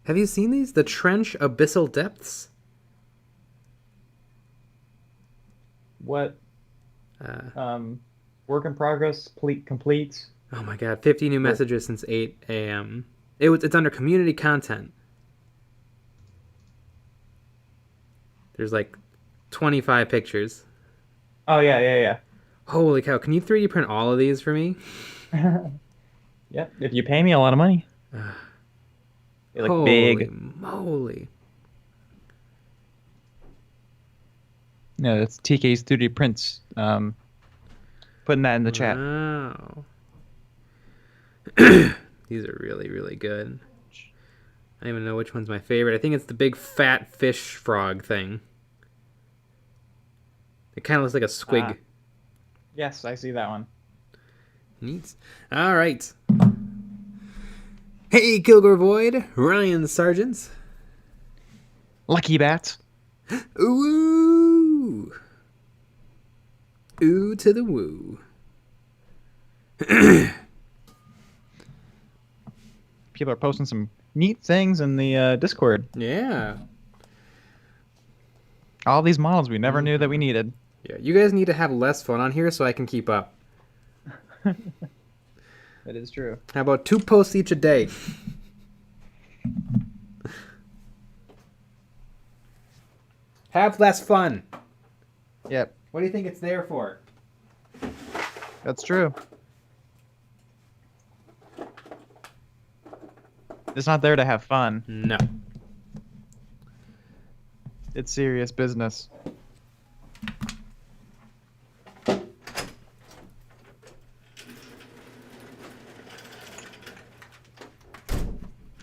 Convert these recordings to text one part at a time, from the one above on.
Have you seen these? The Trench Abyssal Depths? What? Uh, Work in progress, complete. oh my god, 50 new What? messages since 8 a.m. It's under community content. There's like 25 pictures. Oh yeah, Holy cow, can you 3D print all of these for me? yeah. Yep. If you pay me a lot of money, they look Holy big. moly. No, that's TK's 3D prints. Putting that in the chat. Wow. These are really, really good. I don't even know which one's my favorite. I think it's the big fat fish frog thing. It kind of looks like a Ah, squig. yes, I see that one. Neat. All right. Hey, Kilgore Void, Ryan Sargent. Lucky Bat. Ooh. Ooh to the woo. People are posting some neat things in the Discord. Yeah. All these models we never knew that we needed. Yeah, you guys need to have less fun on here so I can keep up. That is true. How about 2 posts each a day? Have less fun. Yep, What do you think it's there for? that's true. It's not there to have fun. No. It's serious business.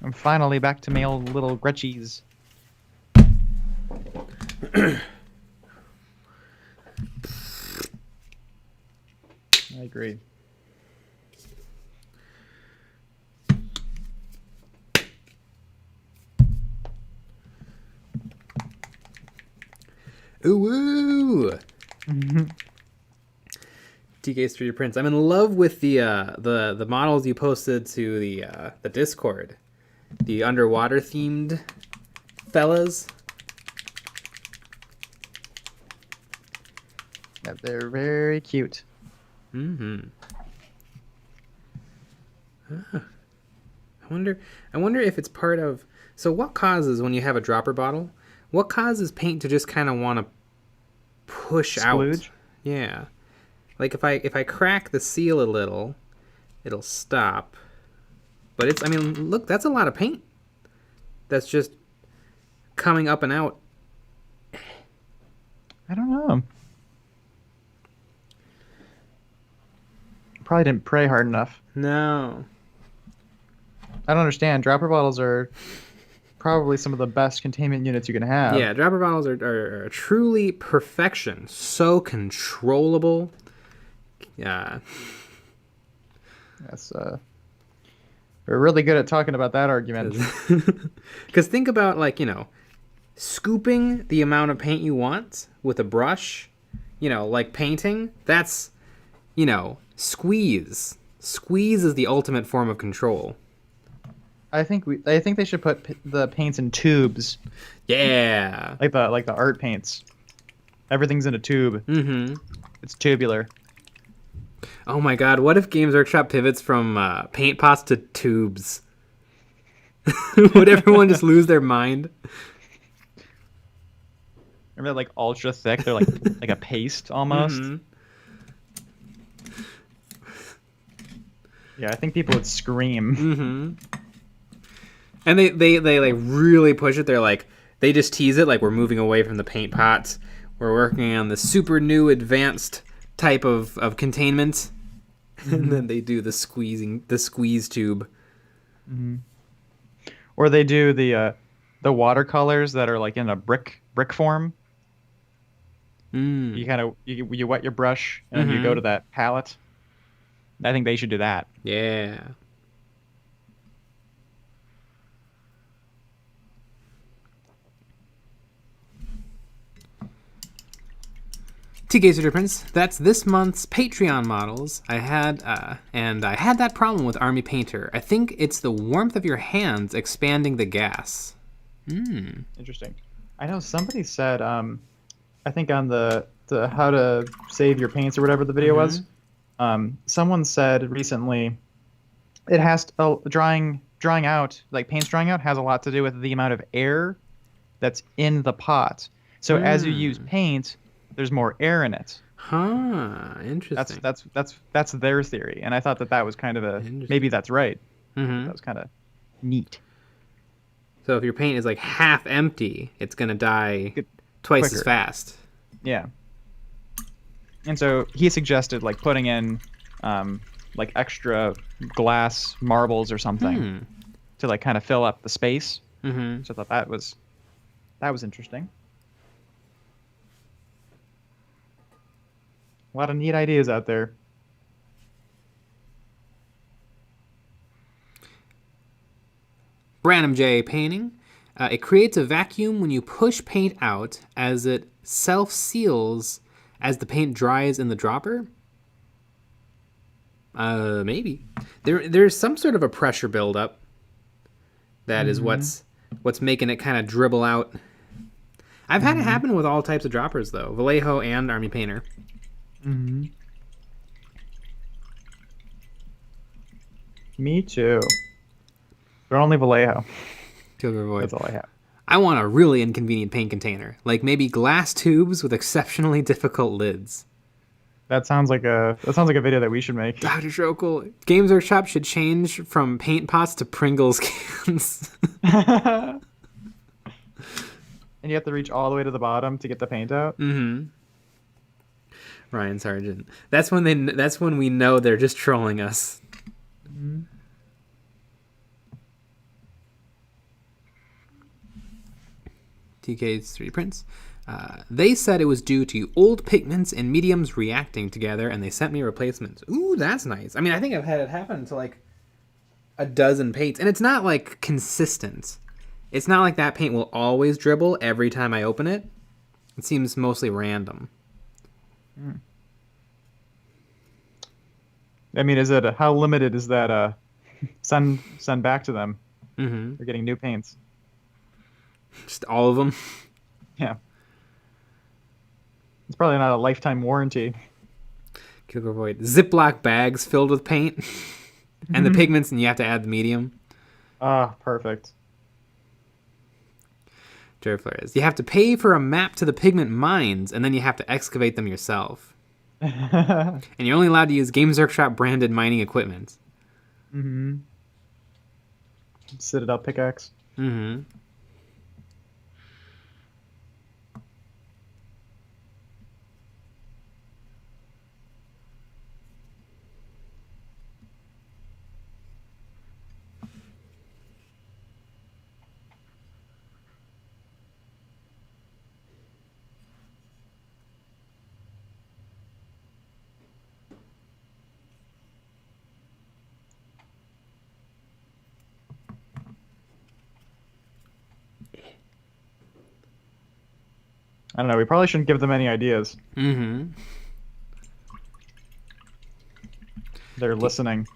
I'm finally back to my old little Gretchies. I agree. Ooh, woo. TK's 3D prints. I'm in love with the models you posted to the Discord. The underwater themed fellas. Yeah, they're very cute. Mm-hmm. I wonder if it's part of. So what causes when you have a dropper bottle? What causes paint to just kind of want to push out? Splooge? Yeah. Like if I crack the seal a little, it'll stop. But it's, I mean, look, that's a lot of paint. That's just coming up and out. I don't know. Probably didn't pray hard enough. No. I don't understand. Dropper bottles are probably some of the best containment units you can have. Yeah, dropper bottles are truly perfection. So controllable. Yeah. That's we're really good at talking about that argument. Because think about, like, scooping the amount of paint you want with a brush, like painting, that's, squeeze. Squeeze is the ultimate form of control. I think they should put the paints in tubes, Yeah. like the art paints. Everything's in a tube. Mm-hmm. It's tubular. Oh my god, what if Games Workshop pivots from paint pots to tubes? Would everyone just lose their mind? Remember, they're like ultra thick. They're like a paste almost. Mm-hmm. Yeah, I think people would scream. Mm-hmm. And they like really push it. They're like, they just tease it like, we're moving away from the paint pots. We're working on the super new advanced type of containment. And then they do the squeeze tube. Mm-hmm. Or they do the watercolors that are like in a brick form. Mm. You kind of you wet your brush and then you go to that palette. I think they should do that. Yeah. TK Studio Prince, that's this month's Patreon models. I had that problem with Army Painter. I think it's the warmth of your hands expanding the gas. Interesting. I know somebody said, I think on the how to save your paints or whatever the video was, someone said recently it has to, drying out, like paints drying out, has a lot to do with the amount of air that's in the pot. So as you use paint, there's more air in it. Huh, interesting. That's their theory, and I thought that was kind of maybe that's right. That was kind of neat. So if your paint is like half empty, it's gonna die twice as fast. Yeah. And so he suggested like putting in like extra glass marbles or something to like kind of fill up the space. So I thought that was interesting. A lot of neat ideas out there. Branham J painting. It creates a vacuum when you push paint out as it self-seals as the paint dries in the dropper. Maybe. There's some sort of a pressure buildup that is what's making it kind of dribble out. I've had it happen with all types of droppers, though. Vallejo and Army Painter. Me too. But only Vallejo. Void. That's all I have. I want a really inconvenient paint container. Like maybe glass tubes with exceptionally difficult lids. That sounds like a video that we should make. That is so cool. Games Workshop should change from paint pots to Pringles cans. And you have to reach all the way to the bottom to get the paint out. Ryan Sargent. That's when we know they're just trolling us. TK's 3D prints. They said it was due to old pigments and mediums reacting together, and they sent me replacements. Ooh, that's nice. I mean, I think I've had it happen to like a dozen paints, and it's not like consistent. It's not like that paint will always dribble every time I open it. It seems mostly random. I mean, how limited is that? Send back to them. They're getting new paints. Just all of them. Yeah. It's probably not a lifetime warranty. Killer Void. Ziploc bags filled with paint. And the pigments, and you have to add the medium. Perfect. Jerry Flores. You have to pay for a map to the pigment mines, and then you have to excavate them yourself. And you're only allowed to use Games Workshop branded mining equipment. Citadel pickaxe. I don't know. We probably shouldn't give them any ideas. They're listening.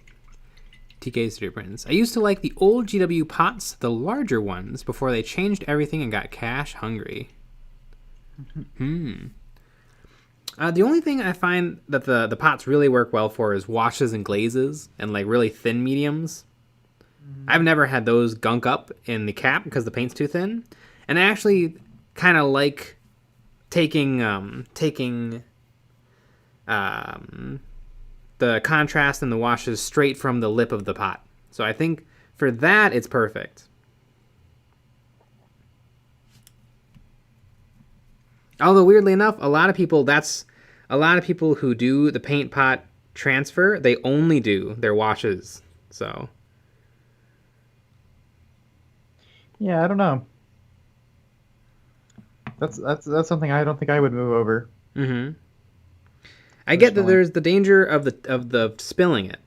TK's 3D prints. I used to like the old GW pots, the larger ones, before they changed everything and got cash hungry. The only thing I find that the pots really work well for is washes and glazes and like really thin mediums. I've never had those gunk up in the cap because the paint's too thin. And I actually kind of like taking the contrast and the washes straight from the lip of the pot. So I think for that it's perfect. Although weirdly enough, a lot of people who do the paint pot transfer, they only do their washes. So yeah, I don't know. That's something I don't think I would move over. I get that there's the danger of the spilling it.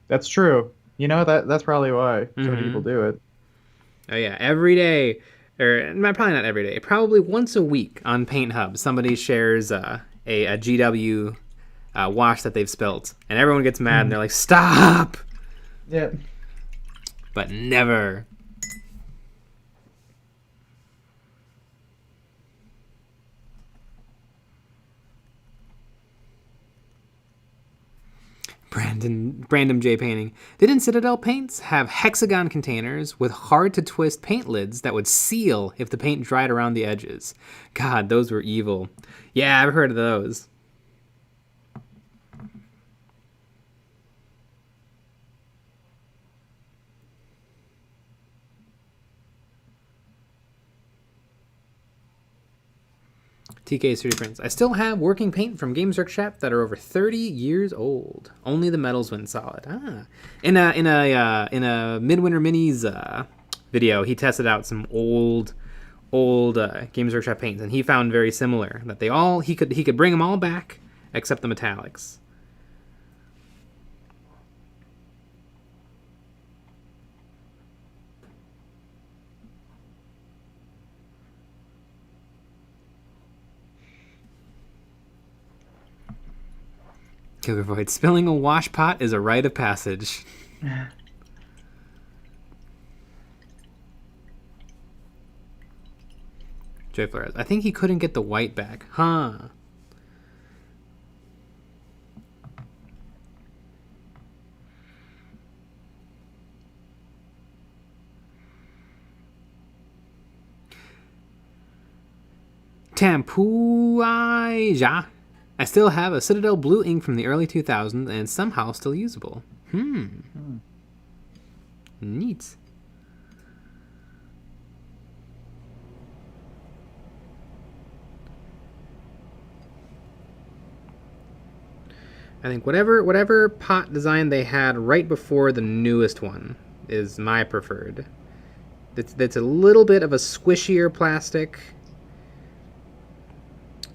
That's true. You know, that's probably why some people do it. Oh yeah, every day, or probably not every day, probably once a week on Paint Hub, somebody shares a GW wash that they've spilt, and everyone gets mad and they're like, "Stop!" Yep. But never. Brandon J. Painting. Didn't Citadel paints have hexagon containers with hard-to-twist paint lids that would seal if the paint dried around the edges? God, those were evil. Yeah, I've heard of those. TK 3D prints. I still have working paint from Games Workshop that are over 30 years old. Only the metals went solid. In a Midwinter Minis video, he tested out some old Games Workshop paints, and he found very similar that he could bring them all back except the metallics. Killer Void. Spilling a wash pot is a rite of passage. Joy Flores. I think he couldn't get the white back. Huh. Tampuaja. I still have a Citadel blue ink from the early 2000s and somehow still usable. Neat. I think whatever pot design they had right before the newest one is my preferred. It's a little bit of a squishier plastic.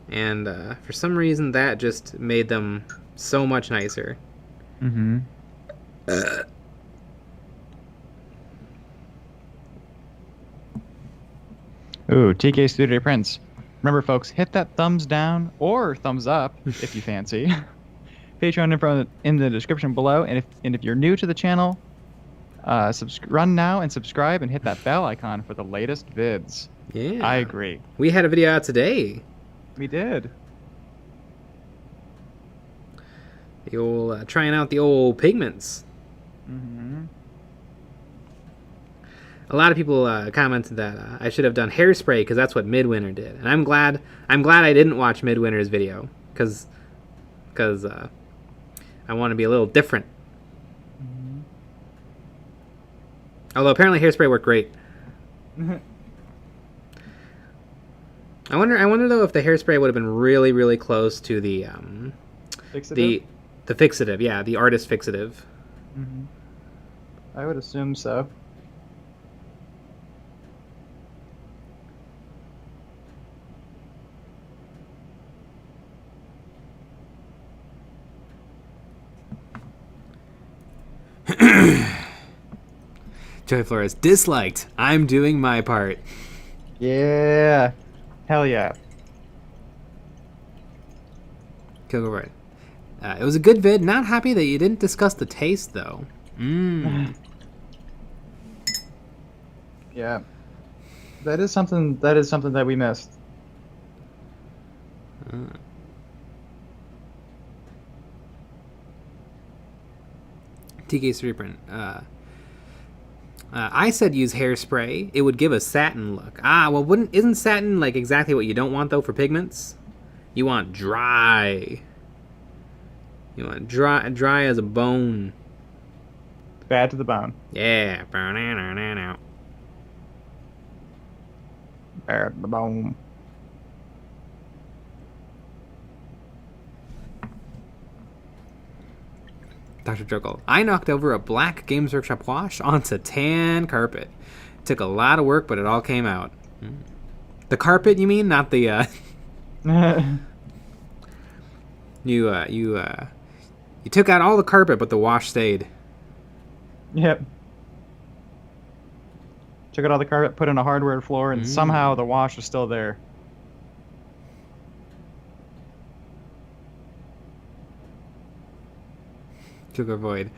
And for some reason, that just made them so much nicer. Mm-hmm. Ooh, TK Studio Prints. Remember, folks, hit that thumbs down or thumbs up if you fancy. Patreon info in the description below. And if you're new to the channel, run now and subscribe and hit that bell icon for the latest vids. Yeah. I agree. We had a video out today. We did. The old trying out the old pigments. Mm-hmm. A lot of people commented that I should have done hairspray because that's what Midwinter did, and I'm glad I didn't watch Midwinter's video because I want to be a little different. Mm-hmm. Although apparently hairspray worked great. I wonder though if the hairspray would have been really, really close to the Fixative? the fixative, yeah, the artist fixative. Mm-hmm. I would assume so. Joy Flores disliked. I'm doing my part. Yeah. Hell yeah. Kilgore. It was a good vid. Not happy that you didn't discuss the taste, though. Yeah. That is something that we missed. TK3 print. I said use hairspray. It would give a satin look. Well, isn't satin like exactly what you don't want though for pigments? You want dry. You want dry as a bone. Bad to the bone. Yeah. Bad to the bone. Dr. Juggle. I knocked over a black Games Workshop wash onto tan carpet. Took a lot of work, but it all came out. The carpet, you mean? Not the, You took out all the carpet, but the wash stayed. Yep. Took out all the carpet, put in a hardwood floor, and somehow the wash is still there. Sugar Void.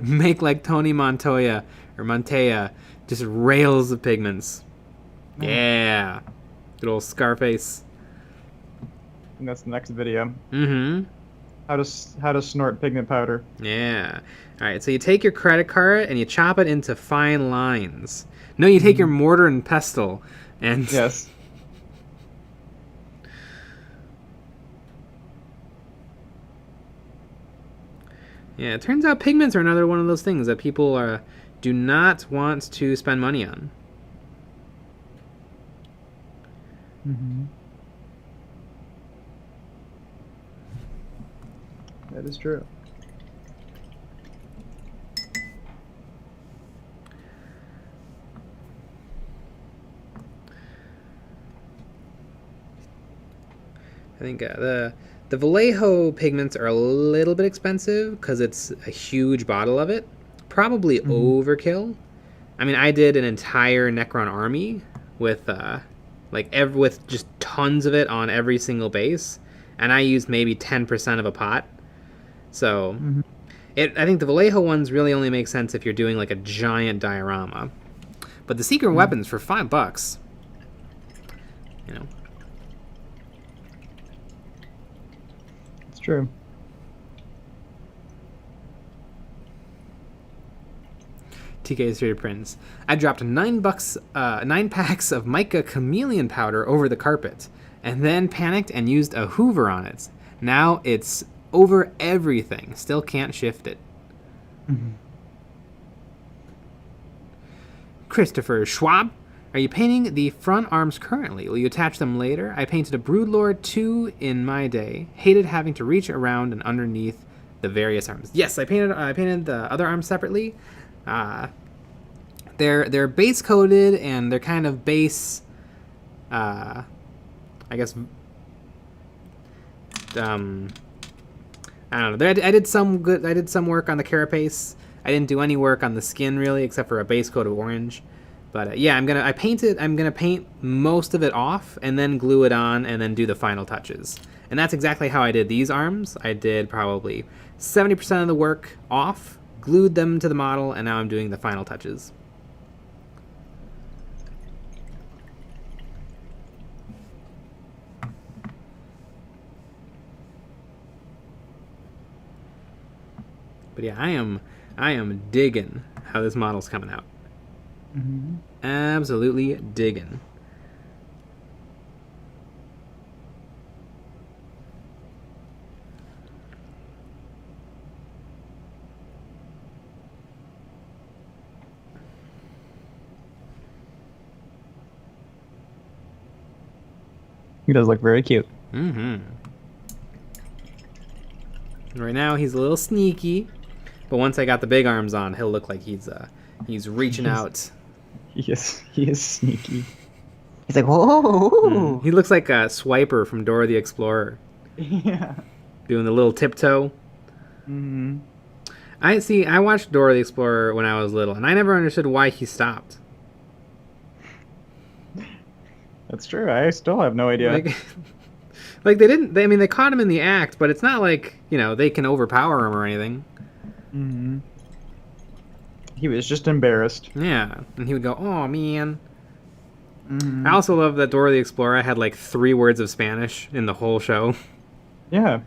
Make like Tony Montoya or Montoya, just rails of pigments. Yeah. Good old Scarface. And that's the next video. Mm-hmm. How to snort pigment powder. Yeah. All right, so you take your credit card and you chop it into fine lines. No, you take your mortar and pestle and... Yes. Yeah, it turns out pigments are another one of those things that people do not want to spend money on. Mm-hmm. That is true. I think the Vallejo pigments are a little bit expensive because it's a huge bottle of it. Probably overkill. I mean, I did an entire Necron army with with just tons of it on every single base, and I used maybe 10% of a pot. So, I think the Vallejo ones really only make sense if you're doing like a giant diorama. But the secret weapons for $5, you know. It's true. TK Street Prince. I dropped $9, 9 packs of mica chameleon powder over the carpet, and then panicked and used a Hoover on it. Now it's over everything. Still can't shift it. Christopher Schwab. Are you painting the front arms currently? Will you attach them later? I painted a Broodlord 2 in my day. Hated having to reach around and underneath the various arms. Yes, I painted the other arms separately. They're base coated and they're kind of base. I guess. I don't know. I did some work on the carapace. I didn't do any work on the skin really, except for a base coat of orange. But yeah, I'm gonna paint most of it off and then glue it on and then do the final touches. And that's exactly how I did these arms. I did probably 70% of the work off, glued them to the model, and now I'm doing the final touches. But yeah, I am digging how this model's coming out. Absolutely digging. He does look very cute. Right now he's a little sneaky, but once I got the big arms on, he'll look like he's reaching out. He is sneaky. He's like, whoa. He looks like a Swiper from Dora the Explorer. Yeah. Doing the little tiptoe. I watched Dora the Explorer when I was little, and I never understood why he stopped. That's true. I still have no idea. Like they caught him in the act, but it's not like, they can overpower him or anything. He was just embarrassed. Yeah, and he would go, "Oh man." I also love that Dora the Explorer had like 3 words of Spanish in the whole show. Yeah.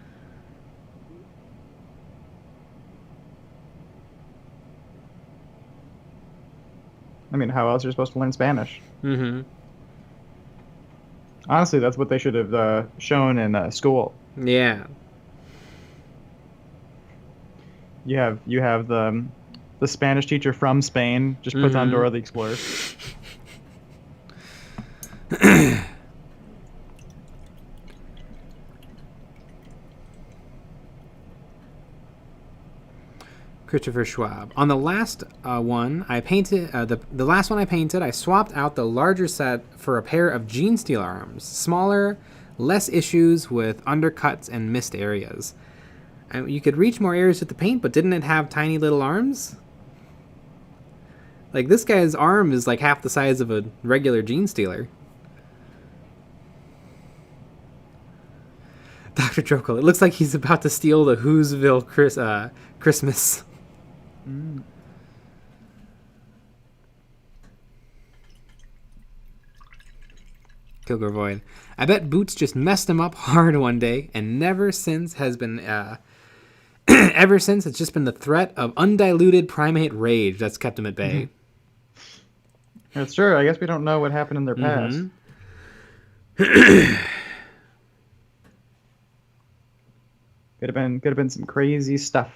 I mean, how else are you supposed to learn Spanish? Honestly, that's what they should have shown in school. Yeah. You have the Spanish teacher from Spain just puts on Dora the Explorer. Christopher Schwab. On the last one I painted, the last one I painted, I swapped out the larger set for a pair of Gene Steel arms. Smaller, less issues with undercuts and missed areas. You could reach more areas with the paint, but didn't it have tiny little arms? Like, this guy's arm is like half the size of a regular Gene Stealer. Dr. Trokel, it looks like he's about to steal the Whoville Christmas. Mm. Kilgore Void. I bet Boots just messed him up hard one day, and never since has been... ever since, it's just been the threat of undiluted primate rage that's kept him at bay. That's true. I guess we don't know what happened in their past. Could have been some crazy stuff.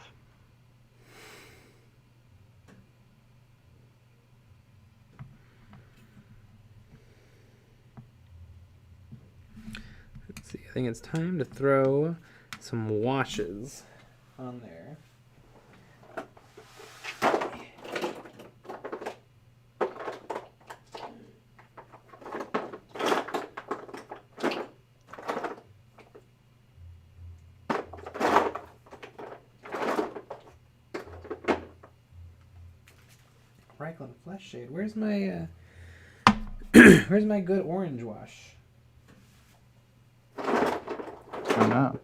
Let's see. I think it's time to throw some washes on there. Reichland Flesh Shade. Where's my where's my good orange wash? Oh no.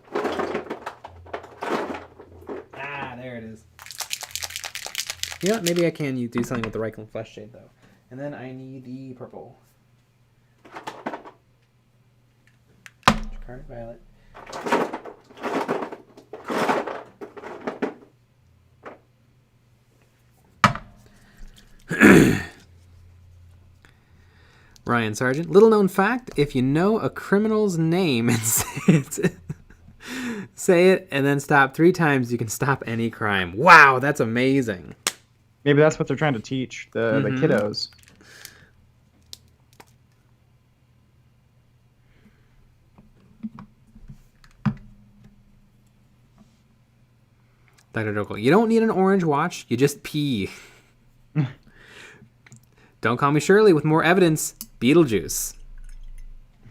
Ah, there it is. You know what? Maybe I can do something with the Reichland Flesh Shade though. And then I need the purple. Scarlet Violet. Ryan Sargent. Little known fact, if you know a criminal's name and say it and then stop 3 times, you can stop any crime. Wow, that's amazing. Maybe that's what they're trying to teach the kiddos. Dr. Dokal, you don't need an orange watch, you just pee. Don't call me Shirley with more evidence. Beetlejuice.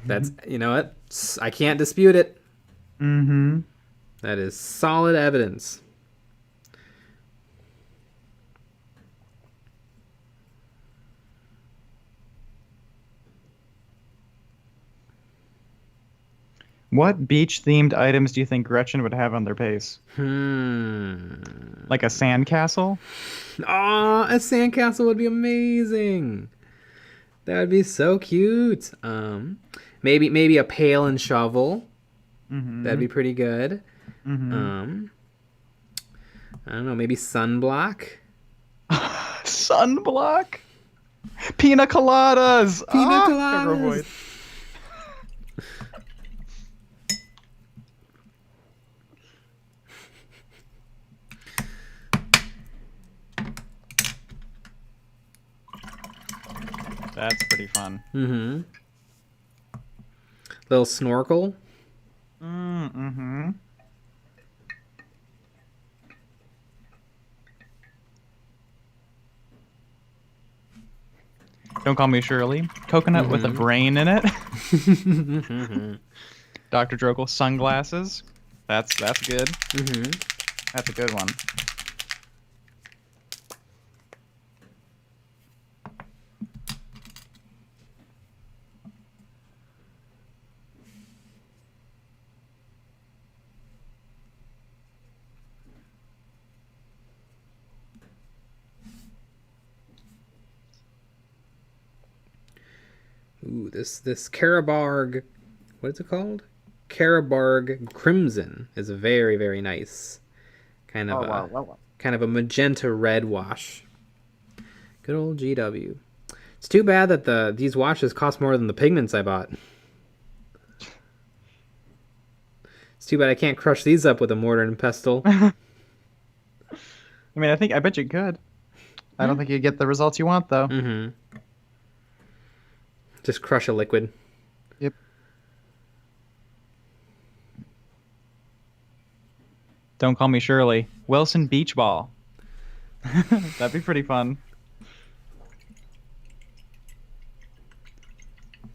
That's, you know what? I can't dispute it. Mm-hmm. That is solid evidence. What beach-themed items do you think Gretchen would have on their base? Like a sandcastle? Aw, a sandcastle would be amazing. That would be so cute. Maybe a pail and shovel. That'd be pretty good. I don't know, maybe sunblock. Sunblock? Pina coladas! Pina coladas! That's pretty fun. Little snorkel. Don't call me Shirley. Coconut with a brain in it. Dr. Drokel, sunglasses. That's good. That's a good one. Ooh, this Karabarg, what is it called? Karabarg Crimson is very, very nice. Kind of a magenta red wash. Good old GW. It's too bad that these washes cost more than the pigments I bought. It's too bad I can't crush these up with a mortar and pestle. I mean, I bet you could. I don't think you get the results you want, though. Just crush a liquid. Yep. Don't call me Shirley. Wilson Beach Ball. That'd be pretty fun.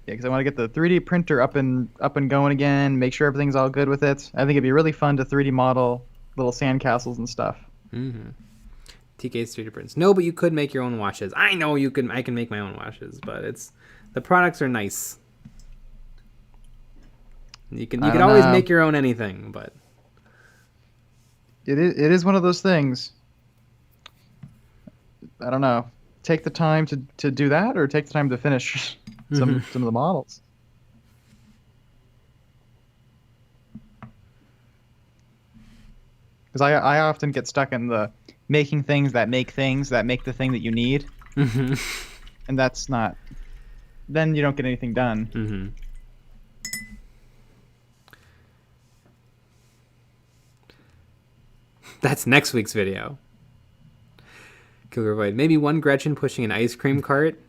Yeah, because I want to get the 3D printer up and going again. Make sure everything's all good with it. I think it'd be really fun to 3D model little sandcastles and stuff. TK's 3D prints. No, but you could make your own washes. I know you can. I can make my own washes, but the products are nice. You I could don't always know. make your own anything, but It is one of those things. I don't know. Take the time to do that, or take the time to finish some of the models. Because I often get stuck in the making things that make the thing that you need, and that's not. Then you don't get anything done. That's next week's video. Killer Void. Maybe one Gretchen pushing an ice cream cart.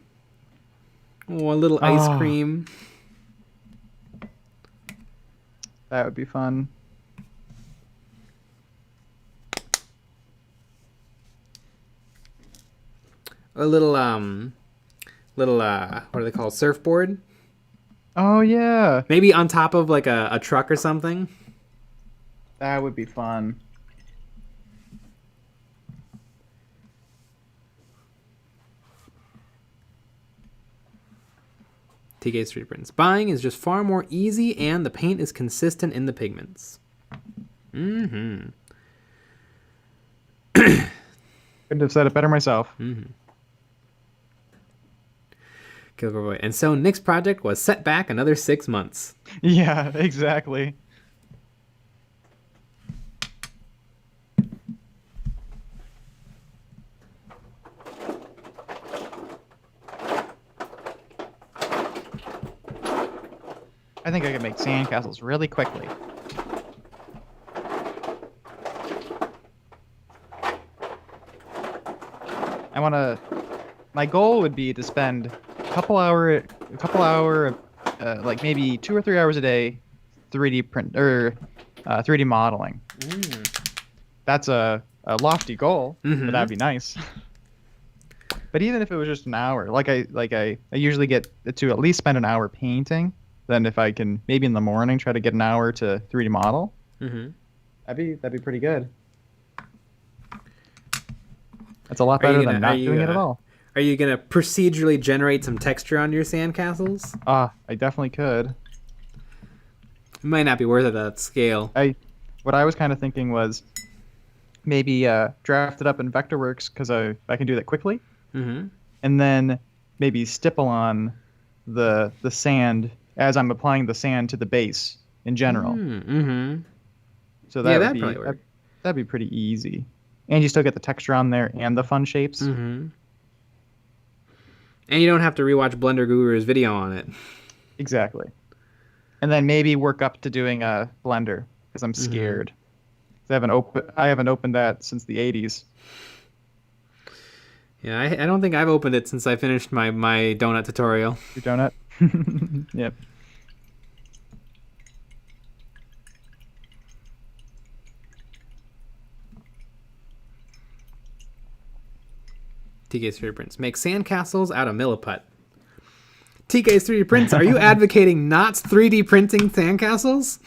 Oh, a little ice Oh. cream. That would be fun. A little what do they call it? Surfboard? Oh yeah, Maybe on top of like a truck or something. that would be fun. TK Street Prints. Buying is just far more easy and the paint is consistent in the pigments. Couldn't have said it better myself. Killer Void. And so Nick's project was set back another 6 months. Yeah, exactly. I think I could make sandcastles really quickly. My goal would be to spend a couple hour, like maybe 2 or 3 hours a day, 3D modeling. That's a lofty goal, but that'd be nice. But even if it was just an hour, I usually get to at least spend an hour painting. Then if I can maybe in the morning try to get an hour to 3D model, that'd be pretty good. That's a lot better than not doing it at all. Are you gonna procedurally generate some texture on your sandcastles? I definitely could. It might not be worth it at that scale. What I was kind of thinking was maybe draft it up in Vectorworks because I can do that quickly, and then maybe stipple on the sand as I'm applying the sand to the base in general. So that'd be pretty easy, and you still get the texture on there and the fun shapes. And you don't have to rewatch Blender Guru's video on it. Exactly. And then maybe work up to doing a Blender because I'm scared. I haven't opened that since the 80s. Yeah, I don't think I've opened it since I finished my donut tutorial. Your donut? Yep. TK's 3D Prints. Make sandcastles out of milliput. TK's 3D Prints, are you advocating not 3D printing sandcastles?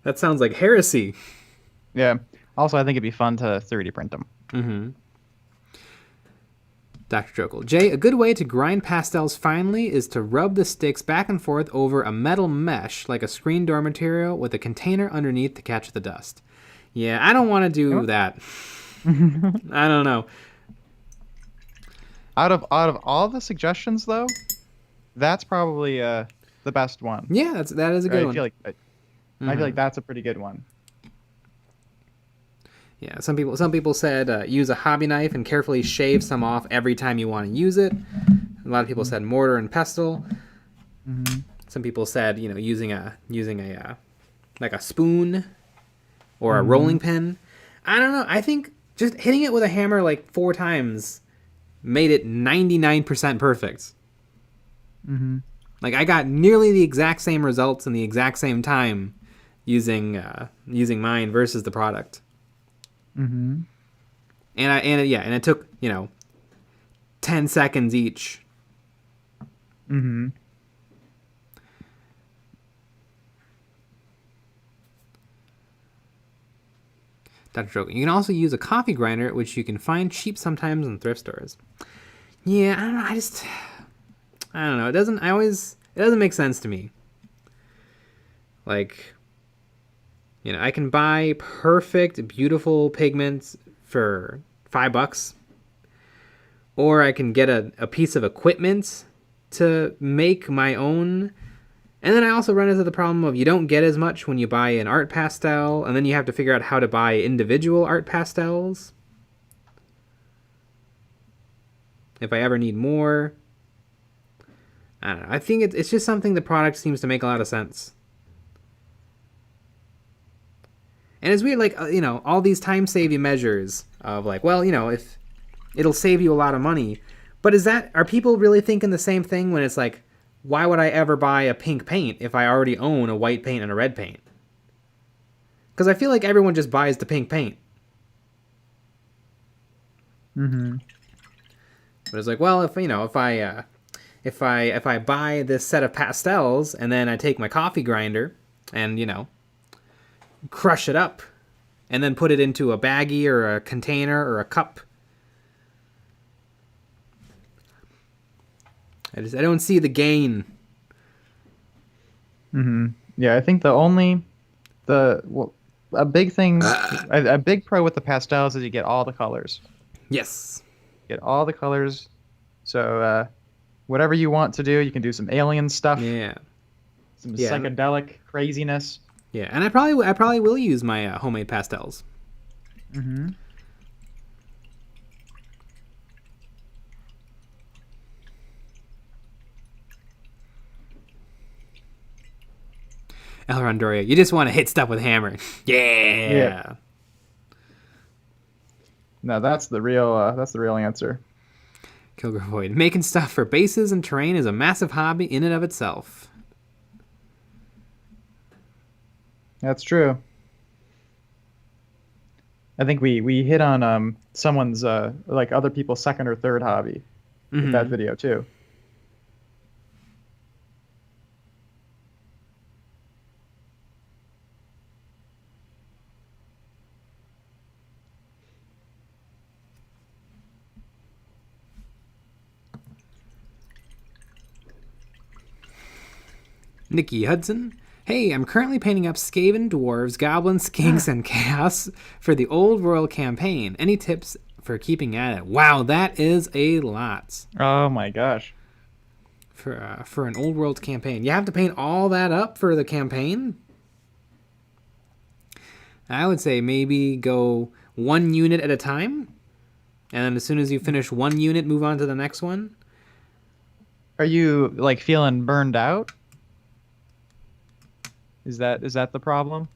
That sounds like heresy. Yeah. Also, I think it'd be fun to 3D print them. Dr. Jokel. Jay, a good way to grind pastels finely is to rub the sticks back and forth over a metal mesh, like a screen door material, with a container underneath to catch the dust. Yeah, I don't want to do that. I don't know. Out of all the suggestions, though, that's probably the best one. Yeah, that is a good one. I feel like that's a pretty good one. Yeah, some people said use a hobby knife and carefully shave some off every time you want to use it. A lot of people said mortar and pestle. Some people said using a like a spoon or a rolling pin. I don't know. I think just hitting it with a hammer like 4 times made it 99% perfect. Like I got nearly the exact same results in the exact same time using mine versus the product. And it took 10 seconds each. Dr. Joke. You can also use a coffee grinder, which you can find cheap sometimes in thrift stores. Yeah, I don't know. I don't know. It doesn't. I It doesn't make sense to me. Like, I can buy perfect, beautiful pigments for $5, or I can get a piece of equipment to make my own. And then I also run into the problem of you don't get as much when you buy an art pastel, and then you have to figure out how to buy individual art pastels if I ever need more. I don't know. I think it's just something the product seems to make a lot of sense. And it's weird, like, all these time-saving measures of, like, well, if it'll save you a lot of money. But are people really thinking the same thing when it's like, why would I ever buy a pink paint if I already own a white paint and a red paint? Because I feel like everyone just buys the pink paint. Mm-hmm. But it's like, well, if I buy this set of pastels and then I take my coffee grinder and crush it up and then put it into a baggie or a container or a cup, I don't see the gain. Mm-hmm. Yeah, I think a big thing, a big pro with the pastels is you get all the colors. Yes. Get all the colors. So whatever you want to do, you can do some alien stuff. Yeah. Some psychedelic craziness. Yeah, and I probably will use my homemade pastels. Mm-hmm. El Rondoria, you just want to hit stuff with hammer. Yeah. No, that's the real answer. Kilgore Void, making stuff for bases and terrain is a massive hobby in and of itself. That's true. I think we hit on someone's like other people's second or third hobby with that video too. Nikki Hudson. Hey, I'm currently painting up Skaven, Dwarves, Goblins, Skinks, and Chaos for the Old World campaign. Any tips for keeping at it? Wow, that is a lot. Oh my gosh. For an Old World campaign. You have to paint all that up for the campaign? I would say maybe go one unit at a time. And then as soon as you finish one unit, move on to the next one. Are you like feeling burned out? Is that the problem?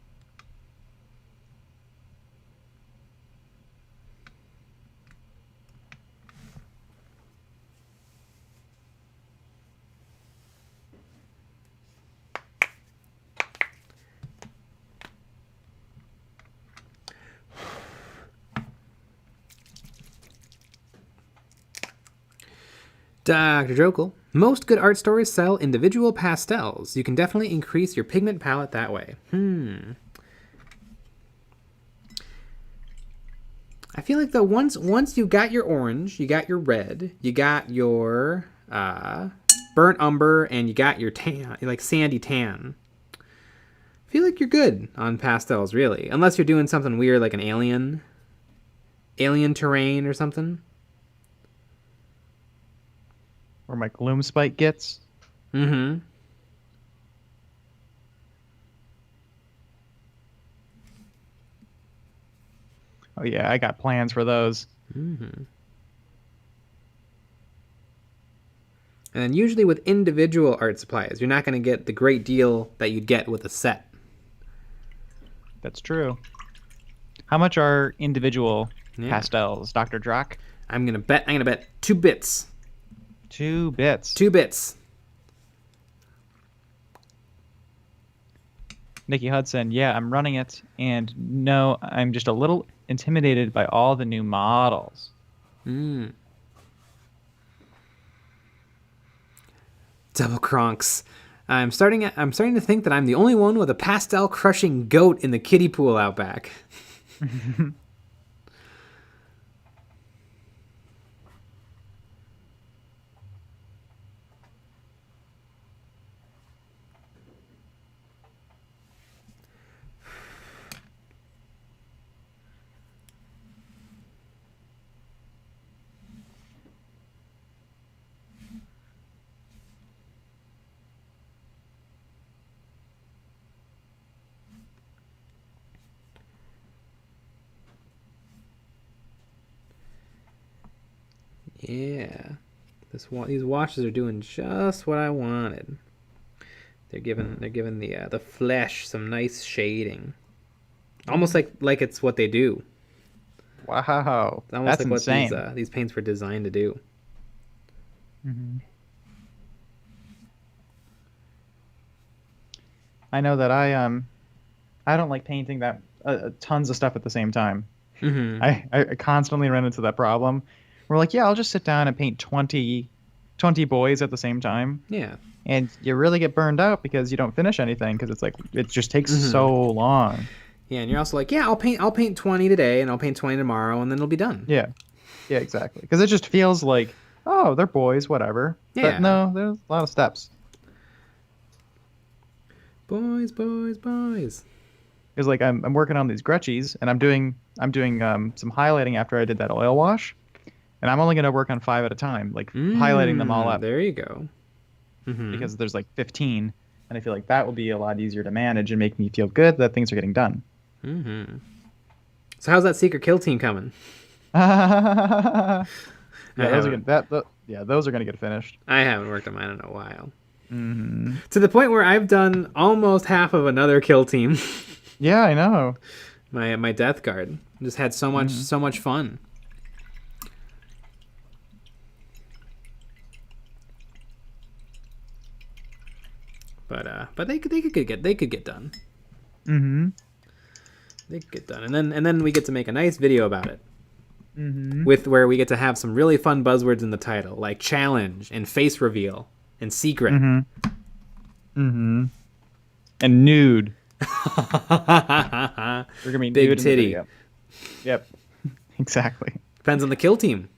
Dr. Jokel. Most good art stores sell individual pastels. You can definitely increase your pigment palette that way. I feel like though once you got your orange, you got your red, you got your burnt umber, and you got your tan, like sandy tan. I feel like you're good on pastels, really, unless you're doing something weird like an alien terrain or something. Or my gloom spike gets. Mm-hmm. Oh yeah, I got plans for those. Mm-hmm. And then usually with individual art supplies, you're not going to get the great deal that you'd get with a set. That's true. How much are individual pastels, Dr. Drock? I'm gonna bet 2 bits. 2 bits. 2 bits. Nikki Hudson, yeah, I'm running it, and no, I'm just a little intimidated by all the new models. Double Kronks. I'm starting to think that I'm the only one with a pastel crushing goat in the kiddie pool out back. Yeah. These washes are doing just what I wanted. They're giving the flesh some nice shading. Almost like it's what they do. Wow, It's almost that's like insane. what these paints were designed to do. Mm-hmm. I know that I don't like painting that tons of stuff at the same time. Mm-hmm. I constantly run into that problem. We're like, yeah, I'll just sit down and paint 20 boys at the same time. Yeah. And you really get burned out because you don't finish anything because it's like it just takes Mm-hmm. so long. Yeah, and you're also like, yeah, I'll paint 20 today and I'll paint 20 tomorrow and then it'll be done. Yeah. Yeah, exactly. Because it just feels like, oh, they're boys, whatever. Yeah. But no, there's a lot of steps. Boys. Because like I'm working on these Gretchies and I'm doing some highlighting after I did that oil wash, and I'm only gonna work on 5 at a time, like highlighting them all up. There you go. Mm-hmm. Because there's like 15, and I feel like that will be a lot easier to manage and make me feel good that things are getting done. Mm-hmm. So how's that secret kill team coming? Yeah, those are gonna get finished. I haven't worked on mine in a while. Mm-hmm. To the point where I've done almost half of another kill team. Yeah, I know. My Death Guard just had so much fun. But they could get done. Mm-hmm. They could get done, and then we get to make a nice video about it. Mm-hmm. With where we get to have some really fun buzzwords in the title, like challenge and face reveal and secret. Mm-hmm. Mm-hmm. And nude. We're gonna be big nude in the titty. video. Yep. Exactly. Depends on the kill team.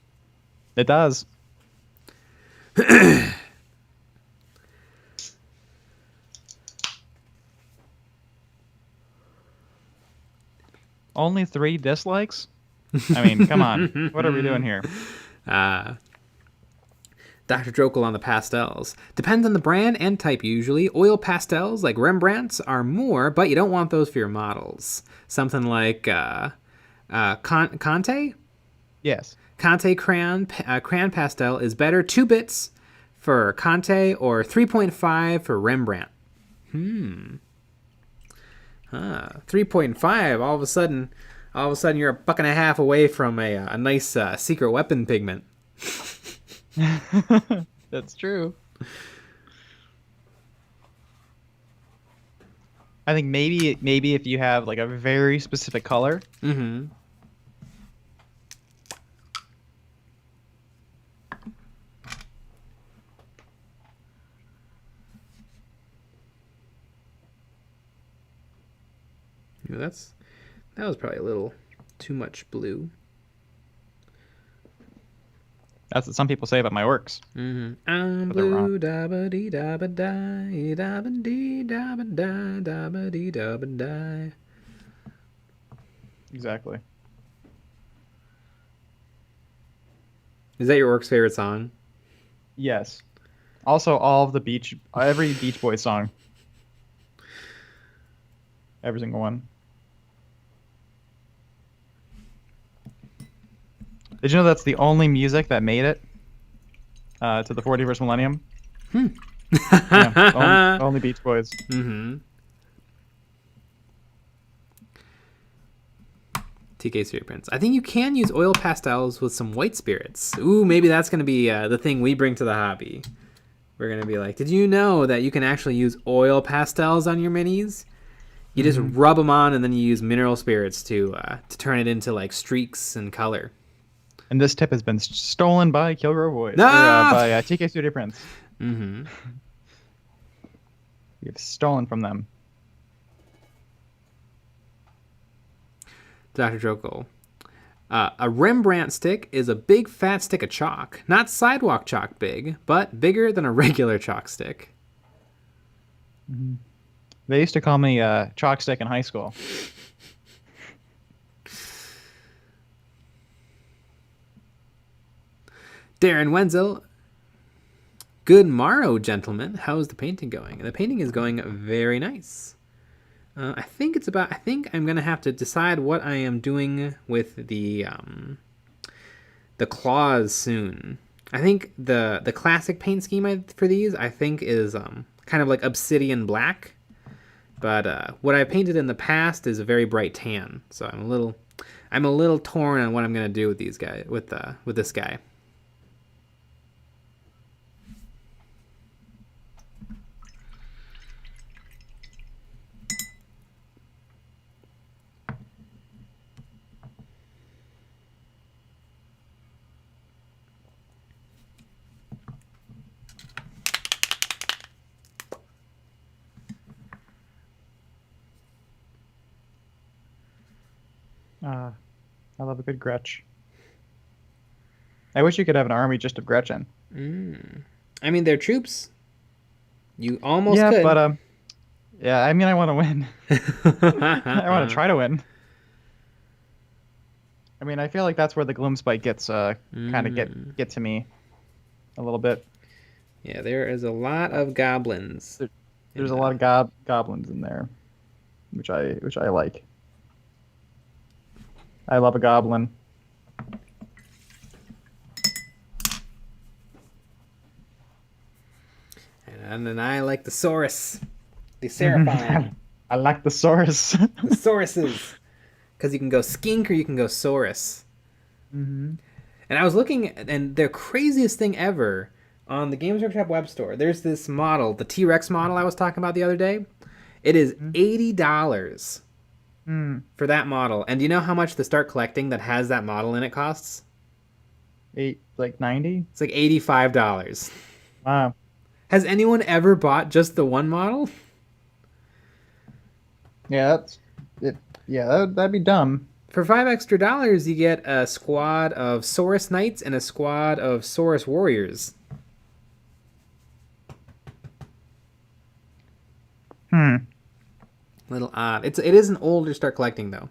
It does. Only 3 dislikes? I mean, come on. What are we doing here? Dr. Drokel on the pastels. Depends on the brand and type usually. Oil pastels like Rembrandts are more, but you don't want those for your models. Something like Conte? Yes. Conte crayon pastel is better 2 bits for Conte or 3.5 for Rembrandt. 3.5. All of a sudden you're a buck and a half away from a nice secret weapon pigment. That's true. I think maybe if you have like a very specific color. Mm-hmm. That was probably a little too much blue. That's what some people say about my works. Mm-hmm. I'm But they're wrong. blue, dabba-dee, dabba-die, dabba-dee, dabba-die, dabba-dee, dabba-die. Exactly. Is that your work's favorite song? Yes. Also, every Beach Boys song. Every single one. Did you know that's the only music that made it to the 41st millennium? Yeah, only Beach Boys. Mm-hmm. TK Spirit Prince. I think you can use oil pastels with some white spirits. Ooh, maybe that's going to be the thing we bring to the hobby. We're going to be like, did you know that you can actually use oil pastels on your minis? You just rub them on and then you use mineral spirits to turn it into like streaks and color. And this tip has been stolen by Kilgrove Boys. No! By TK Studio Prince. Mm-hmm. We've stolen from them. Dr. Drokel. A Rembrandt stick is a big fat stick of chalk. Not sidewalk chalk big, but bigger than a regular chalk stick. Mm-hmm. They used to call me Chalk Stick in high school. Darren Wenzel. Good morrow, gentlemen. How's the painting going? The painting is going very nice. I think I'm going to have to decide what I am doing with the claws soon. I think the classic paint scheme for these I think is kind of like obsidian black, but what I painted in the past is a very bright tan. So I'm a little torn on what I'm gonna do with these guys with this guy. I love a good Gretch. I wish you could have an army just of Gretchen. I mean, they're troops. You almost Yeah, could. but yeah, I mean, I want to win. I want to try to win. I mean, I feel like that's where the Gloomspite gets kind of get to me a little bit. Yeah, there is a lot of goblins. There's a lot of goblins in there, which I like. I love a goblin. And then I like the Saurus. The Seraphine. I like the Saurus. The Sauruses. Because you can go skink or you can go Saurus. And I was looking, and the craziest thing ever, on the Games Workshop web store, there's this model, the T-Rex model I was talking about the other day. It is $80 for that model. And do you know how much the Start Collecting that has that model in it costs? Like 90? It's like $85. Wow. Has anyone ever bought just the one model? Yeah, that's it. Yeah, that'd be dumb. For $5 extra, you get a squad of Saurus Knights and a squad of Saurus Warriors. Little odd. It is an older Start Collecting though.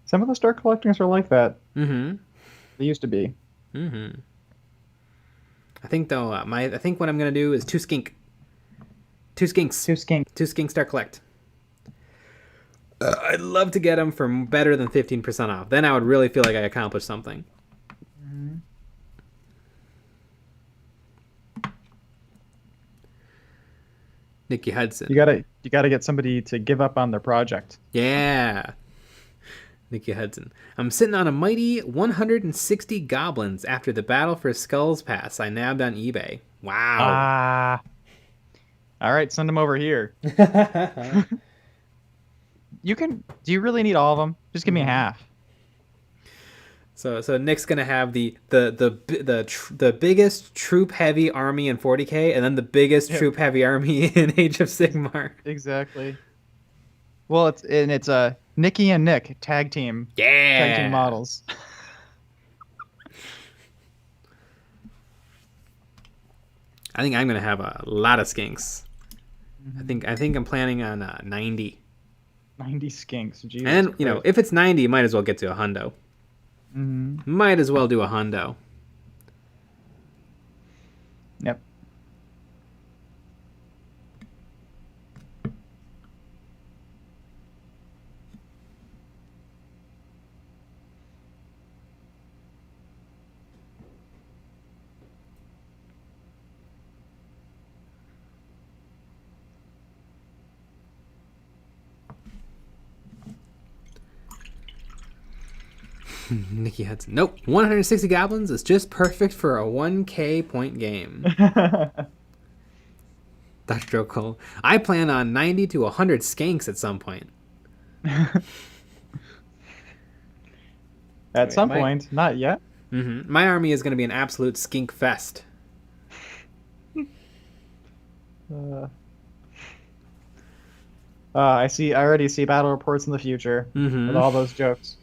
Some of the Start Collectings are like that. Mm-hmm. They used to be. Mm-hmm. I think though, I think what I'm gonna do is two skinks. Two skinks Start Collect. I'd love to get them for better than 15% off. Then I would really feel like I accomplished something. Nikki Hudson. You gotta get somebody to give up on their project. Yeah. Nikki Hudson. I'm sitting on a mighty 160 goblins after the Battle for Skulls pass I nabbed on eBay. Wow. All right, send them over here. Do you really need all of them? Just give me half. So Nick's gonna have the biggest troop heavy army in 40k, and then the biggest troop heavy army in Age of Sigmar. Exactly. Well, it's Nikki and Nick tag team. Yeah. Tag team models. I think I'm gonna have a lot of skinks. I think I'm planning on 90. 90 skinks. Jesus and Christ. you know, if it's 90, you might as well get to a hundo. Might as well do a hundo. Yep. Nikki Hudson. Nope. 160 goblins is just perfect for a 1k point game. Dr. Joe Cole. I plan on 90 to 100 skanks at some point. At some point. Not yet. My army is going to be an absolute skink fest. I already see battle reports in the future with all those jokes.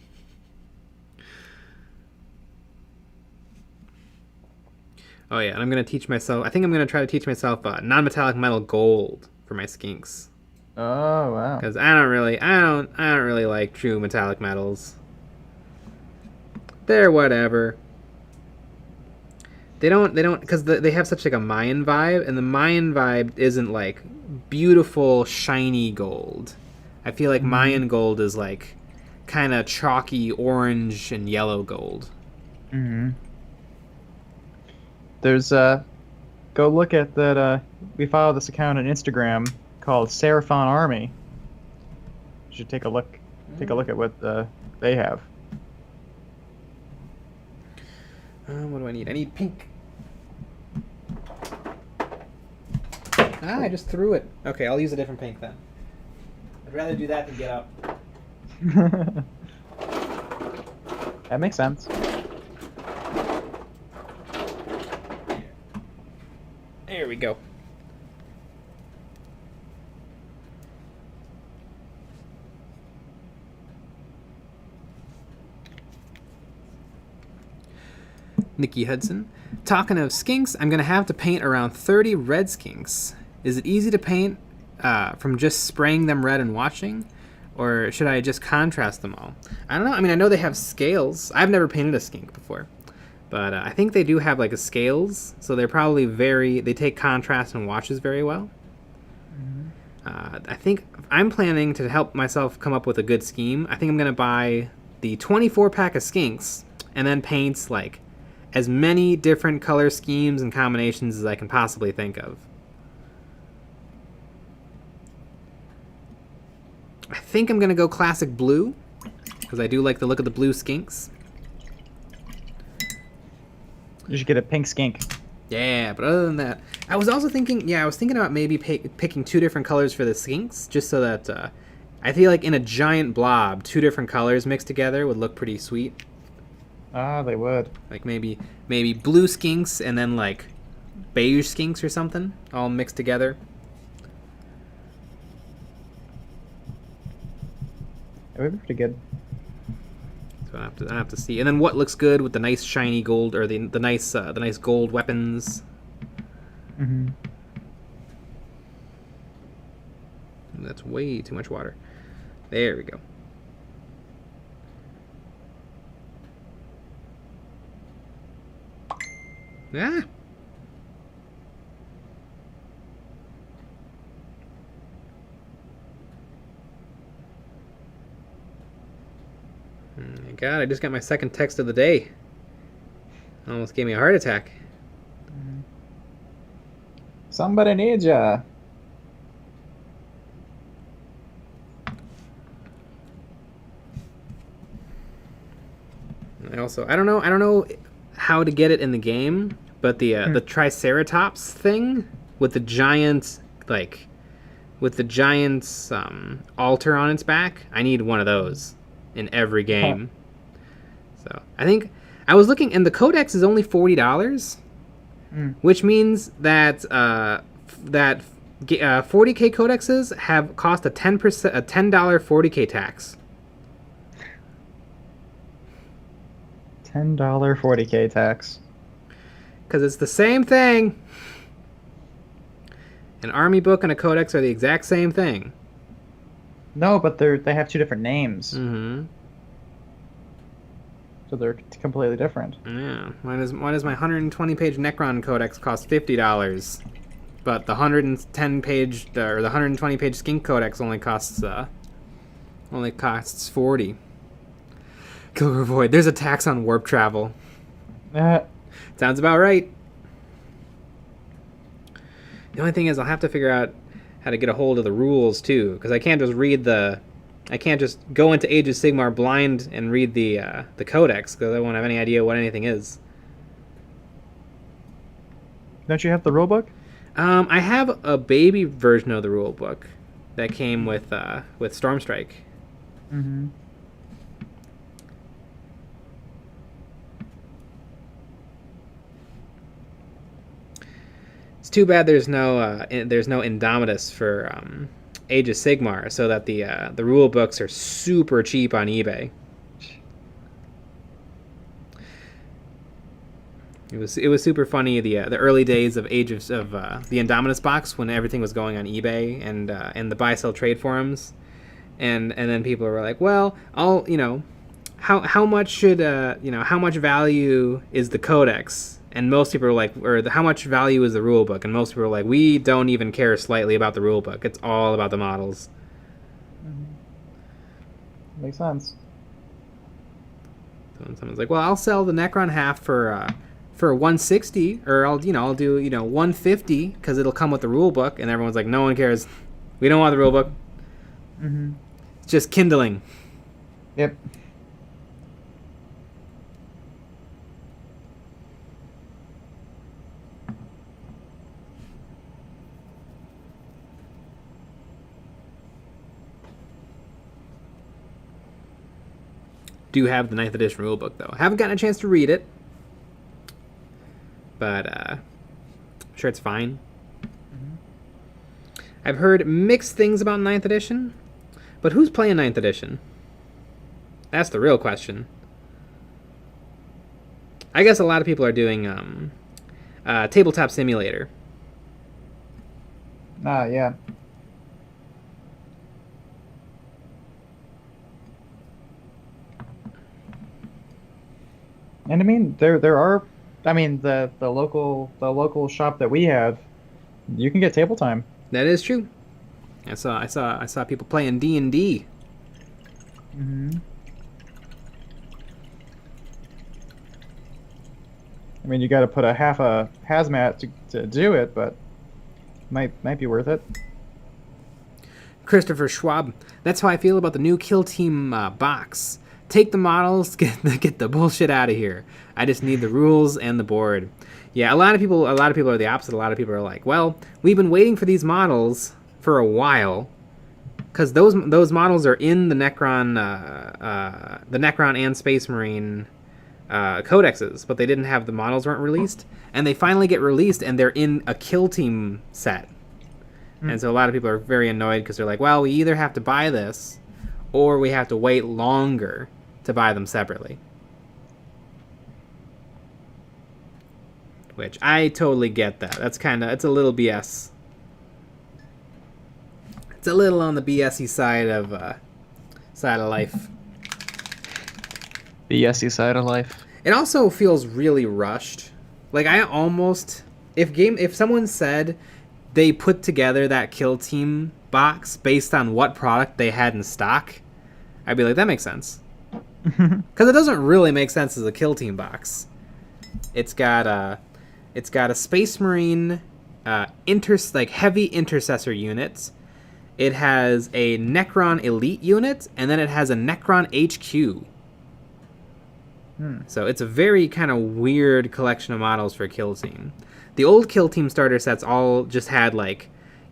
Oh yeah, and I'm gonna teach myself. I think I'm gonna try to teach myself non-metallic metal gold for my skinks. Oh wow! Because I don't really like true metallic metals. They're whatever. They don't because they have such like a Mayan vibe, and the Mayan vibe isn't like beautiful shiny gold. I feel like Mayan gold is like kind of chalky orange and yellow gold. Mm-hmm. There's go look at that. We follow this account on Instagram called Seraphon Army. You should take a look. Take a look at what they have. What do I need? I need pink. I just threw it. Okay, I'll use a different pink then. I'd rather do that than get up. That makes sense. There we go. Nikki Hudson. Talking of skinks, I'm going to have to paint around 30 red skinks. Is it easy to paint from just spraying them red and watching? Or should I just contrast them all? I don't know. I mean, I know they have scales. I've never painted a skink before. But I think they do have like a scales. So they're probably they take contrast and washes very well. I think I'm planning to help myself come up with a good scheme. I think I'm going to buy the 24 pack of skinks and then paint like as many different color schemes and combinations as I can possibly think of. I think I'm going to go classic blue because I do like the look of the blue skinks. You should get a pink skink. Yeah, but other than that, I was also thinking, I was thinking about maybe picking two different colors for the skinks, just so that I feel like in a giant blob, two different colors mixed together would look pretty sweet. Ah, they would. Like maybe blue skinks and then like beige skinks or something, all mixed together. It would be pretty good. So I have to see. And then what looks good with the nice shiny gold or the nice gold weapons. Mm-hmm. That's way too much water. There we go. Ah. Oh my God, I just got my second text of the day. Almost gave me a heart attack. Somebody needs ya. I don't know how to get it in the game, but the Triceratops thing with the giant altar on its back, I need one of those in every game. So I think I was looking, and the codex is only $40, which means that 40k codexes have cost a $10 40k tax. $10 40k tax. Because it's the same thing. An army book and a codex are the exact same thing. No, but they have two different names. Mm-hmm. So they're completely different. Yeah. Why does my 120-page Necron codex cost $50, but the 110-page or the 120-page Skink codex only costs $40? Killer Void. There's a tax on warp travel. Sounds about right. The only thing is I'll have to figure out how to get a hold of the rules too, because I can't just go into Age of Sigmar blind and read the codex, because I won't have any idea what anything is. Don't you have the rulebook? I have a baby version of the rulebook that came with Stormstrike. Mm-hmm. It's too bad there's no Indomitus for Age of Sigmar, so that the rule books are super cheap on eBay. It was super funny the early days of the Indomitus box, when everything was going on eBay and the buy sell trade forums, and then people were like, well, how much value is the codex? And most people are like, how much value is the rule book? And most people are like, we don't even care slightly about the rule book. It's all about the models. Mm-hmm. Makes sense. So when someone's like, "Well, I'll sell the Necron half for 160, or I'll do 150 because it'll come with the rule book," and everyone's like, "No one cares. We don't want the rule book. Mm-hmm. It's just kindling." Yep. Do have the 9th edition rulebook though. Haven't gotten a chance to read it, but I'm sure it's fine. Mm-hmm. I've heard mixed things about 9th edition, but who's playing 9th edition? That's the real question. I guess a lot of people are doing Tabletop Simulator. Yeah. And I mean, there are, I mean, the local shop that we have, you can get table time. That is true. I saw people playing D&D. Mm-hmm. I mean, you got to put a half a hazmat to do it, but might be worth it. Christopher Schwab. That's how I feel about the new Kill Team box. Take the models, get the bullshit out of here. I just need the rules and the board. Yeah, a lot of people are the opposite. A lot of people are like, well, we've been waiting for these models for a while, because those models are in the Necron and Space Marine codexes, but they didn't have the models weren't released, and they finally get released, and they're in a Kill Team set. And so a lot of people are very annoyed because they're like, well, we either have to buy this, or we have to wait longer to buy them separately. Which I totally get that. It's a little BS. It's a little on the BS-y side of life. BS-y side of life. It also feels really rushed. Like I almost, if someone said they put together that Kill Team box based on what product they had in stock, I'd be like, that makes sense. Because it doesn't really make sense as a Kill Team box. It's got a Space Marine heavy intercessor unit. It has a Necron Elite unit, and then it has a Necron HQ. So it's a very kind of weird collection of models for Kill Team. The old Kill Team starter sets all just had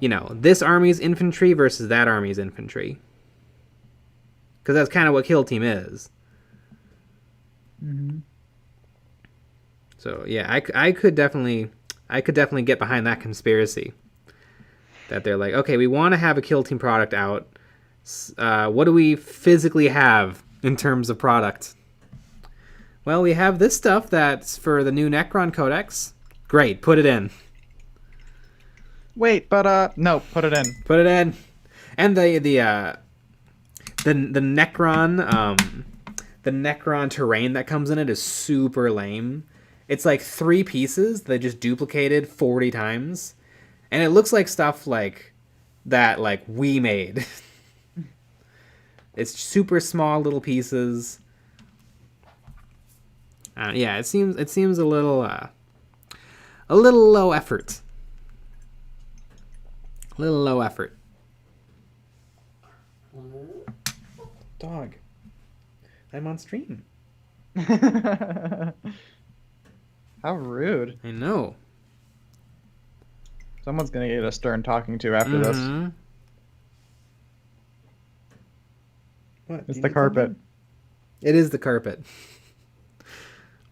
this army's infantry versus that army's infantry. Because that's kind of what Kill Team is. Mm-hmm. So yeah, I could definitely get behind that conspiracy. That they're like, okay, we want to have a Kill Team product out. What do we physically have in terms of product? Well, we have this stuff that's for the new Necron Codex. Great, put it in. Wait, but no, put it in. Put it in. And the Necron the Necron terrain that comes in it is super lame. It's like 3 pieces that just duplicated 40 times. And it looks like stuff like that we made. It's super small little pieces. Yeah, it seems a little low effort. A little low effort. Dog. I'm on stream. How rude. I know. Someone's gonna get a stern talking to after this. What? It's the carpet. It is the carpet.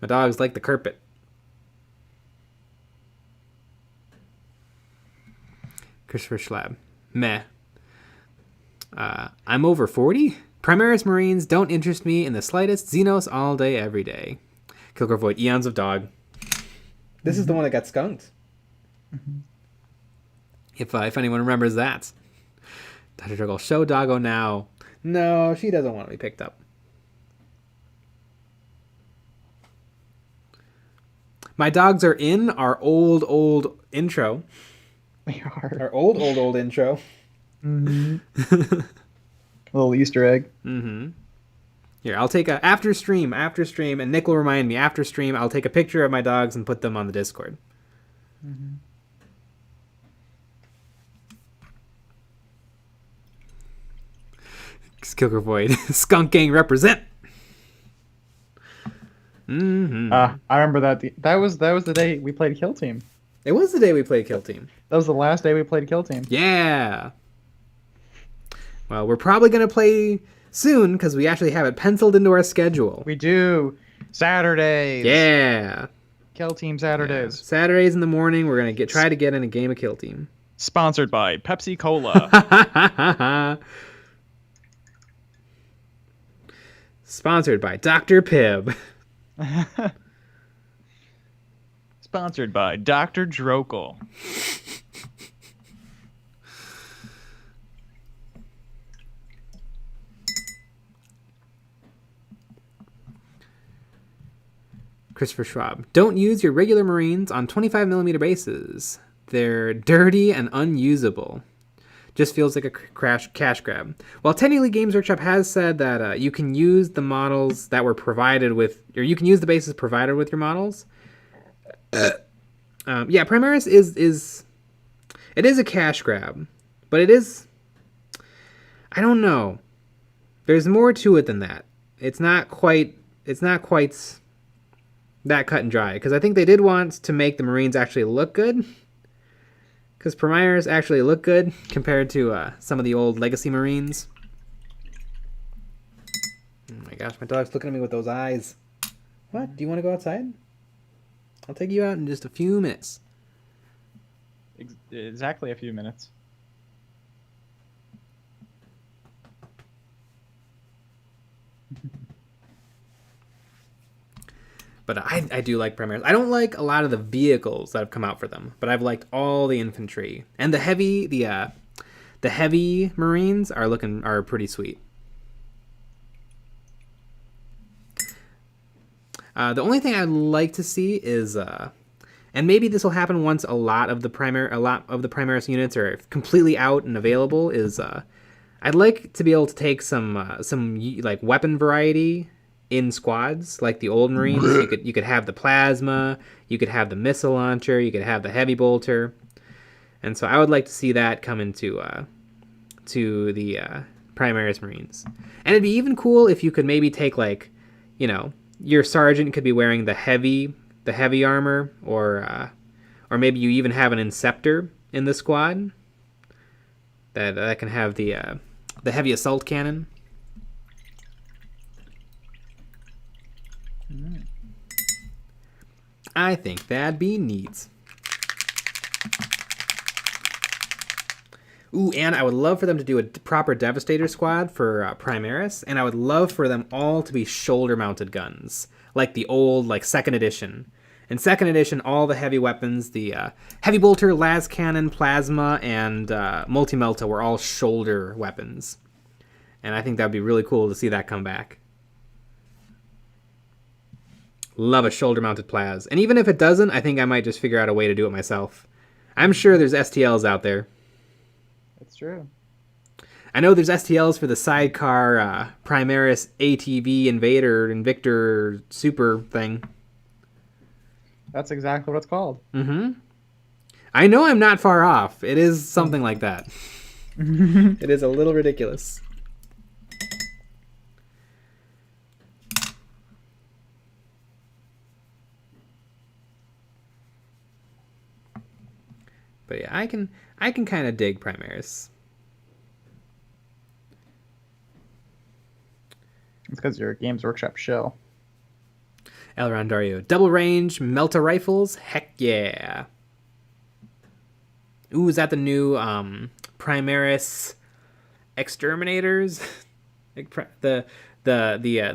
My dogs like the carpet. Christopher Schlab. Meh. I'm over 40? Primaris Marines don't interest me in the slightest. Xenos all day, every day. Kilgore Void. Eons of Dog. This is the one that got skunked. If anyone remembers that. Dr. Juggle. Show Doggo now. No, she doesn't want to be picked up. My dogs are in our old intro. They are. Our old intro. Mm-hmm. A little Easter egg. Mm-hmm. Here, I'll take a after stream, and Nick will remind me after stream. I'll take a picture of my dogs and put them on the Discord. Mm-hmm. Skilker Void, Skunk Gang represent. Mm-hmm. I remember that. That was the day we played Kill Team. It was the day we played Kill Team. That was the last day we played Kill Team. Yeah. Well, we're probably gonna play soon because we actually have it penciled into our schedule. We do. Saturdays. Yeah. Kill Team Saturdays. Yeah. Saturdays in the morning, we're gonna try to get in a game of Kill Team. Sponsored by Pepsi Cola. Sponsored by Dr. Pibb. Sponsored by Dr. Drokel. Christopher Schwab. Don't use your regular Marines on 25mm bases. They're dirty and unusable. Just feels like a cash grab. While technically Games Workshop has said that you can use the models that were provided with, or you can use the bases provided with your models. Yeah, Primaris is a cash grab, but it is, I don't know. There's more to it than that. It's not quite that cut and dry, because I think they did want to make the Marines actually look good, because Primaris actually look good compared to some of the old Legacy Marines. Oh my gosh, my dog's looking at me with those eyes. What? Do you want to go outside? I'll take you out in just a few minutes. Exactly a few minutes. But I do like Primaris. I don't like a lot of the vehicles that have come out for them, but I've liked all the infantry. And the heavy Marines are pretty sweet. The only thing I'd like to see is, and maybe this will happen once a lot of the Primaris units are completely out and available, is I'd like to be able to take some like weapon variety in squads, like the old Marines. You could have the plasma, you could have the missile launcher, you could have the heavy bolter, and so I would like to see that come into to the Primaris Marines. And it'd be even cool if you could maybe take, like, you know, your sergeant could be wearing the heavy armor, or maybe you even have an Inceptor in the squad that can have the heavy assault cannon. I think that'd be neat. Ooh, and I would love for them to do a proper Devastator squad for Primaris, and I would love for them all to be shoulder-mounted guns, like the old, like, 2nd edition. In 2nd edition, all the heavy weapons, the heavy bolter, las cannon, plasma, and multi-melta were all shoulder weapons. And I think that'd be really cool to see that come back. Love a shoulder-mounted plas. And even if it doesn't, I think I might just figure out a way to do it myself. I'm sure there's STLs out there. That's true. I know there's STLs for the sidecar Primaris ATV Invictor Super thing. That's exactly what it's called. Mm-hmm. I know I'm not far off. It is something like that. It is a little ridiculous. But yeah, I can kind of dig Primaris. It's because you're a Games Workshop shill. Elron Dario. Double range Melta rifles? Heck yeah. Ooh, is that the new Primaris Exterminators? the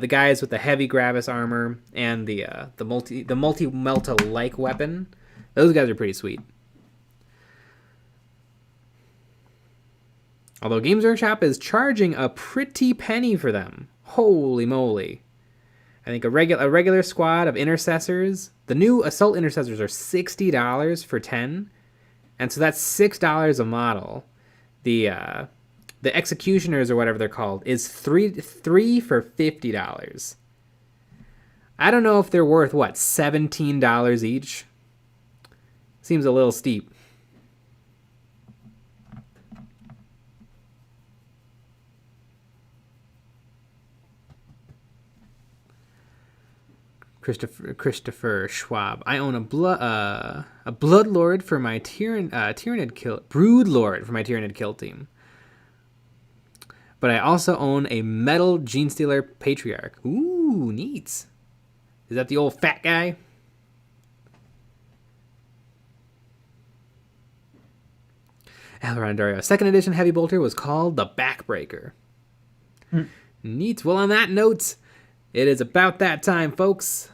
guys with the heavy Gravis armor and the multi Melta like weapon. Those guys are pretty sweet. Although Games Workshop is charging a pretty penny for them. Holy moly. I think a regular squad of intercessors, the new assault intercessors are $60 for 10. And so that's $6 a model. The the executioners or whatever they're called is three for $50. I don't know if they're worth what, $17 each. Seems a little steep. Christopher Schwab. I own a Bloodlord for my Tyranid kill Broodlord for my Tyranid kill team. But I also own a metal Genestealer Patriarch. Ooh, neat. Is that the old fat guy? Alvaron Dario. Second edition Heavy Bolter was called the Backbreaker. Neat. Well, on that note, it is about that time, folks.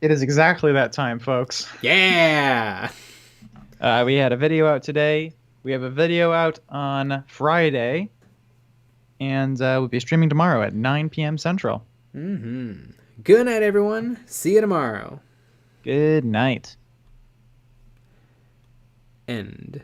It is exactly that time, folks. Yeah! We had a video out today. We have a video out on Friday. And we'll be streaming tomorrow at 9 p.m. Central. Good night, everyone. See you tomorrow. Good night. End.